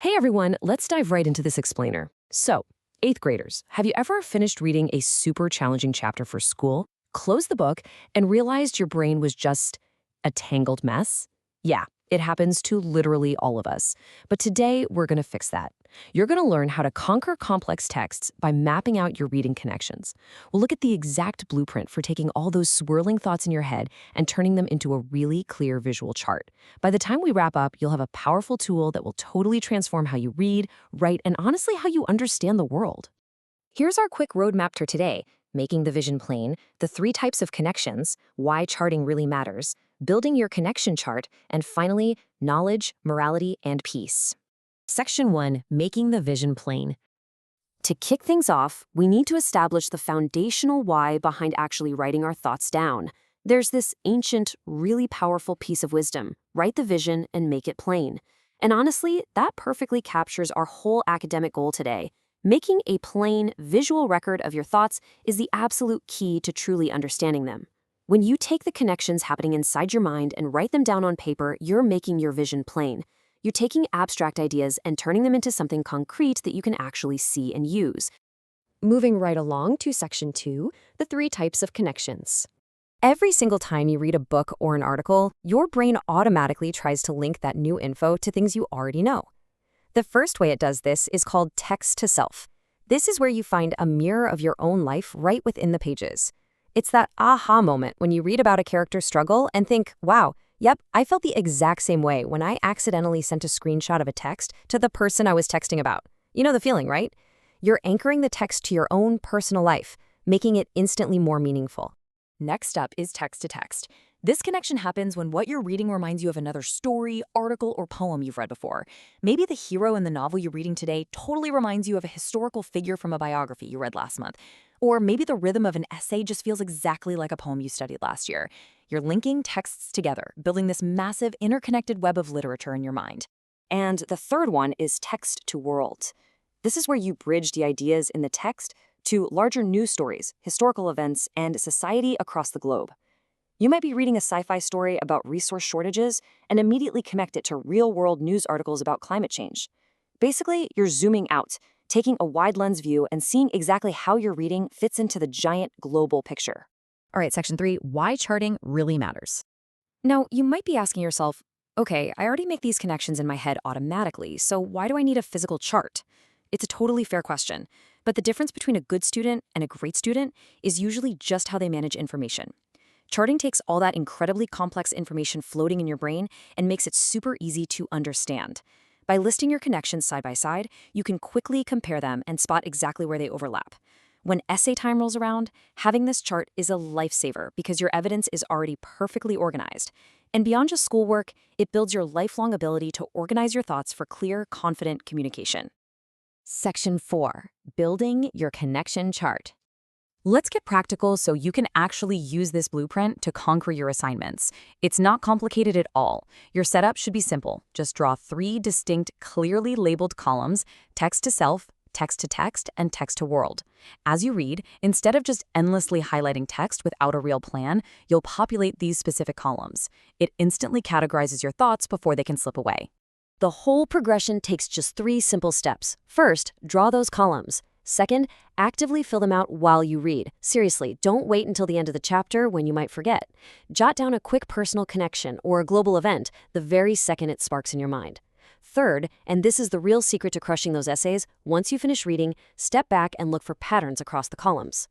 Hey everyone, let's dive right into this explainer. So, 8th graders, have you ever finished reading a super challenging chapter for school, closed the book, and realized your brain was just a tangled mess? Yeah, it happens to literally all of us. But today, we're going to fix that. You're going to learn how to conquer complex texts by mapping out your reading connections. We'll look at the exact blueprint for taking all those swirling thoughts in your head and turning them into a really clear visual chart. By the time we wrap up, you'll have a powerful tool that will totally transform how you read, write, and honestly how you understand the world. Here's our quick roadmap for today: making the vision plain, the 3 types of connections, why charting really matters, building your connection chart, and finally, knowledge, morality, and peace. Section 1, making the vision plain. To kick things off, we need to establish the foundational why behind actually writing our thoughts down. There's this ancient, really powerful piece of wisdom: write the vision and make it plain. And honestly, that perfectly captures our whole academic goal today. Making a plain, visual record of your thoughts is the absolute key to truly understanding them. When you take the connections happening inside your mind and write them down on paper, you're making your vision plain. You're taking abstract ideas and turning them into something concrete that you can actually see and use. Moving right along to Section 2, the 3 types of connections. Every single time you read a book or an article, your brain automatically tries to link that new info to things you already know. The first way it does this is called text to self. This is where you find a mirror of your own life right within the pages. It's that aha moment when you read about a character's struggle and think, wow, yep, I felt the exact same way when I accidentally sent a screenshot of a text to the person I was texting about. You know the feeling, right? You're anchoring the text to your own personal life, making it instantly more meaningful. Next up is text to text. This connection happens when what you're reading reminds you of another story, article, or poem you've read before. Maybe the hero in the novel you're reading today totally reminds you of a historical figure from a biography you read last month. Or maybe the rhythm of an essay just feels exactly like a poem you studied last year. You're linking texts together, building this massive interconnected web of literature in your mind. And the third one is text to world. This is where you bridge the ideas in the text to larger news stories, historical events, and society across the globe. You might be reading a sci-fi story about resource shortages and immediately connect it to real-world news articles about climate change. Basically, you're zooming out, taking a wide lens view and seeing exactly how your reading fits into the giant global picture. All right, Section 3, why charting really matters. Now, you might be asking yourself, okay, I already make these connections in my head automatically, so why do I need a physical chart? It's a totally fair question, but the difference between a good student and a great student is usually just how they manage information. Charting takes all that incredibly complex information floating in your brain and makes it super easy to understand. By listing your connections side by side, you can quickly compare them and spot exactly where they overlap. When essay time rolls around, having this chart is a lifesaver because your evidence is already perfectly organized. And beyond just schoolwork, it builds your lifelong ability to organize your thoughts for clear, confident communication. Section 4, building your connection chart. Let's get practical so you can actually use this blueprint to conquer your assignments. It's not complicated at all. Your setup should be simple. Just draw 3 distinct, clearly labeled columns: text to self, text to text, and text to world. As you read, instead of just endlessly highlighting text without a real plan, you'll populate these specific columns. It instantly categorizes your thoughts before they can slip away. The whole progression takes just 3 simple steps. First, draw those columns. Second, actively fill them out while you read. Seriously, don't wait until the end of the chapter when you might forget. Jot down a quick personal connection or a global event the very second it sparks in your mind. Third, and this is the real secret to crushing those essays, once you finish reading, step back and look for patterns across the columns.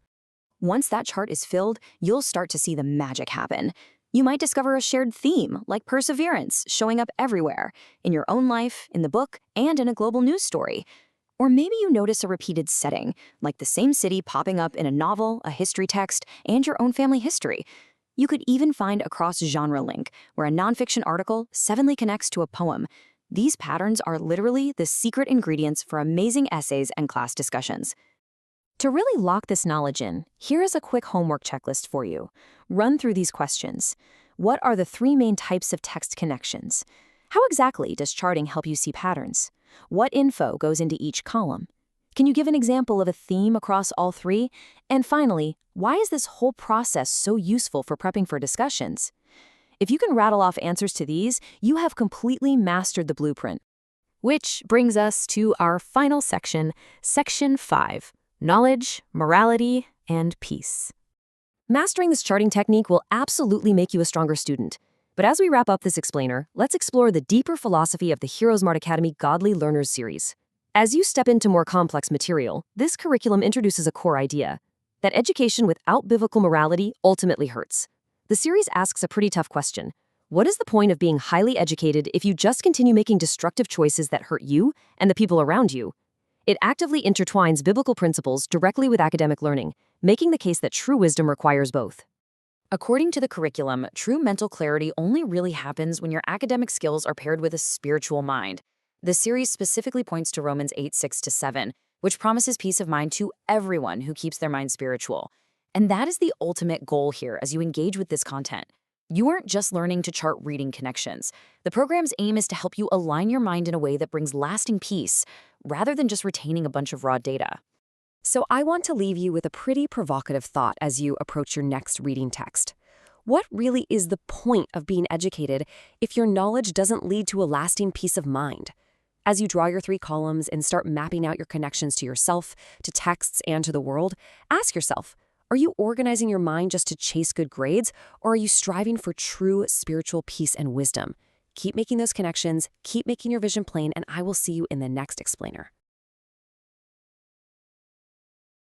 Once that chart is filled, you'll start to see the magic happen. You might discover a shared theme, like perseverance, showing up everywhere, in your own life, in the book, and in a global news story. Or maybe you notice a repeated setting, like the same city popping up in a novel, a history text, and your own family history. You could even find a cross-genre link, where a nonfiction article suddenly connects to a poem. These patterns are literally the secret ingredients for amazing essays and class discussions. To really lock this knowledge in, here is a quick homework checklist for you. Run through these questions. What are the 3 main types of text connections? How exactly does charting help you see patterns? What info goes into each column? Can you give an example of a theme across all 3? And finally, why is this whole process so useful for prepping for discussions? If you can rattle off answers to these, you have completely mastered the blueprint. Which brings us to our final section, Section 5, Knowledge, Morality, and Peace. Mastering this charting technique will absolutely make you a stronger student. But as we wrap up this explainer, let's explore the deeper philosophy of the Heroes Smart Academy Godly Learners series. As you step into more complex material, this curriculum introduces a core idea, that education without biblical morality ultimately hurts. The series asks a pretty tough question. What is the point of being highly educated if you just continue making destructive choices that hurt you and the people around you? It actively intertwines biblical principles directly with academic learning, making the case that true wisdom requires both. According to the curriculum, true mental clarity only really happens when your academic skills are paired with a spiritual mind. The series specifically points to Romans 8:6-7, which promises peace of mind to everyone who keeps their mind spiritual. And that is the ultimate goal here as you engage with this content. You aren't just learning to chart reading connections. The program's aim is to help you align your mind in a way that brings lasting peace, rather than just retaining a bunch of raw data. So I want to leave you with a pretty provocative thought as you approach your next reading text. What really is the point of being educated if your knowledge doesn't lead to a lasting peace of mind? As you draw your 3 columns and start mapping out your connections to yourself, to texts, and to the world, ask yourself, are you organizing your mind just to chase good grades, or are you striving for true spiritual peace and wisdom? Keep making those connections, keep making your vision plain, and I will see you in the next explainer.